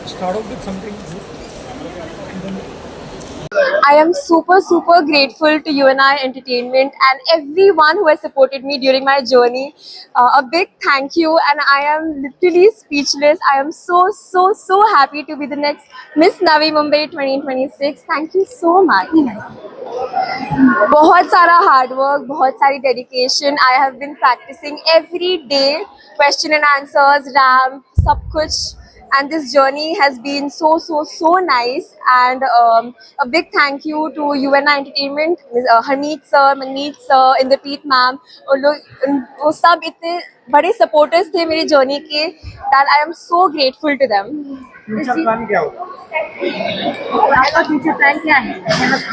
start off with something good. I am super grateful to UNI Entertainment and everyone who has supported me during my journey. A big thank you, and I am literally speechless. I am so happy to be the next Miss Navi Mumbai 2026. Thank you so much. बहुत सारा hard work, बहुत सारी dedication. I have been practicing every day, question and answers, ramp, सब कुछ. And this journey has been so nice. And a big thank you to UNI Entertainment, Harmeet sir, Manmeet sir, Inderpreet ma'am. और लोग वो सब इतने बड़े supporters थे मेरी journey के, that I am so grateful to them. Future plan क्या होगा? आपका future plan क्या है?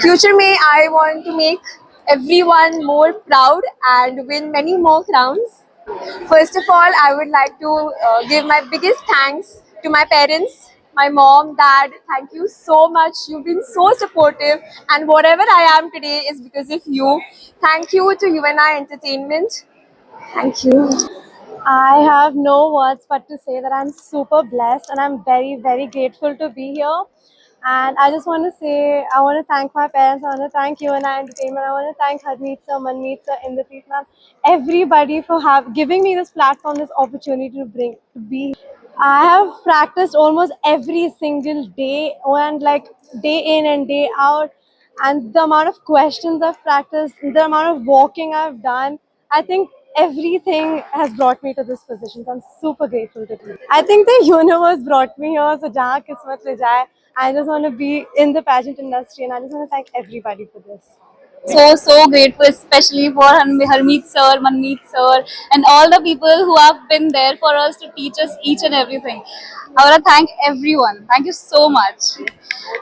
Future में I want to make everyone more proud and win many more crowns. First of all, I would like to give my biggest thanks to my parents, my mom, dad. Thank you so much. You've been so supportive, and whatever I am today is because of you. Thank you to UNI Entertainment. Thank you. I have no words but to say that I'm super blessed and I'm very grateful to be here. And I just want to say, I want to thank my parents, I want to thank UNI Entertainment, I want to thank Harmeet sir, Manmeet sir, Inderpreet ma'am, everybody for giving me this platform, this opportunity to be. I have practiced almost every single day and like day in and day out. And the amount of questions I've practiced, the amount of walking I've done, I think everything has brought me to this position. So I'm super grateful to be. I think the universe brought me here. So jahan kismat le jaye, I just want to be in the pageant industry, and I just want to thank everybody for this. So grateful, especially for Harmeet sir, Manmeet sir, and all the people who have been there for us to teach us each and everything. I want to thank everyone. Thank you so much.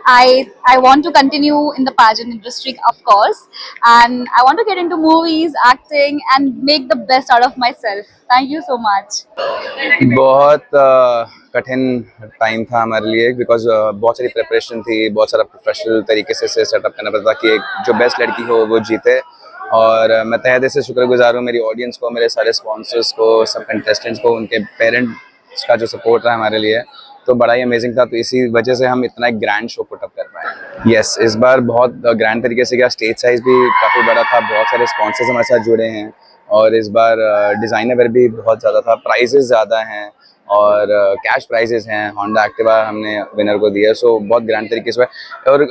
I want to continue in the pageant industry, of course, and I want to get into movies, acting, and make the best out of myself. Thank you so much. बहुत कठिन time था हमारे लिए because बहुत सारी preparation थी, बहुत सारा प्रोफेशनल तरीके से सेटअप करना पड़ता था कि एक जो बेस्ट लड़की हो वो जीते. और मैं तहे दिल से शुक्रगुजार हूँ मेरी ऑडियंस को, मेरे सारे स्पॉन्सर्स को, सब कंटेस्टेंट्स को, उनके पेरेंट्स का जो सपोर्ट रहा हमारे लिए तो बड़ा ही अमेजिंग था. तो इसी वजह से हम इतना एक ग्रैंड शो पुटअप कर पाए. यस, इस बार बहुत ग्रैंड तरीके से गया. स्टेज साइज भी काफ़ी बड़ा था, बहुत सारे स्पॉन्सर्स हमारे साथ जुड़े हैं और इस बार डिज़ाइनर भी बहुत ज़्यादा था, प्राइजेस ज़्यादा हैं और कैश प्राइजेस हैं. होंडा एक्टिवा हमने विनर को दिया. सो बहुत ग्रैंड तरीके से. और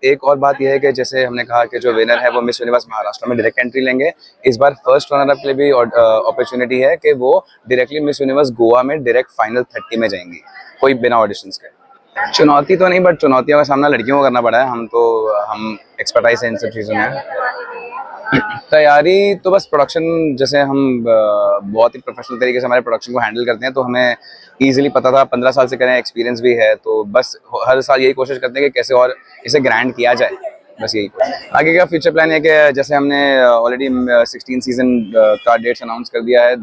एक और बात यह है कि जैसे हमने कहा कि जो विनर है वो मिस यूनिवर्स महाराष्ट्र में डायरेक्ट एंट्री लेंगे. इस बार फर्स्ट रनर अप के लिए भी अपॉर्चुनिटी है कि वो डायरेक्टली मिस यूनिवर्स गोवा में डायरेक्ट फाइनल 30 में जाएंगी, कोई बिना ऑडिशंस के. चुनौती तो नहीं, बट चुनौतियों का सामना लड़कियों को करना पड़ा है. हम एक्सपर्टाइज है इन सब चीज़ों में. तैयारी तो बस प्रोडक्शन, जैसे हम बहुत ही प्रोफेशनल तरीके से हमारे प्रोडक्शन को हैंडल करते हैं तो हमें इजीली पता था. 15 साल से करें, एक्सपीरियंस भी है, तो बस हर साल यही कोशिश करते हैं कि कैसे और इसे ग्रैंड किया जाए. बस यही. आगे का फ्यूचर प्लान है कि जैसे हमने ऑलरेडी 16 सीजन का डेट्स अनाउंस कर दिया है.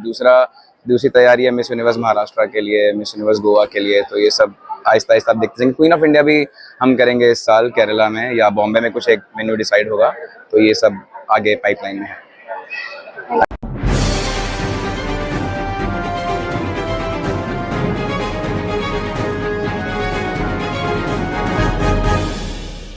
दूसरी तैयारी है मिस यूनिवर्स महाराष्ट्र के लिए, मिस यूनिवर्स गोवा के लिए. तो ये सब आहिस्ता आहिस्ता देखते हैं. क्वीन ऑफ इंडिया भी हम करेंगे इस साल केरला में या बॉम्बे में, कुछ एक मेन्यू डिसाइड होगा. तो ये सब आगे पाइपलाइन में है.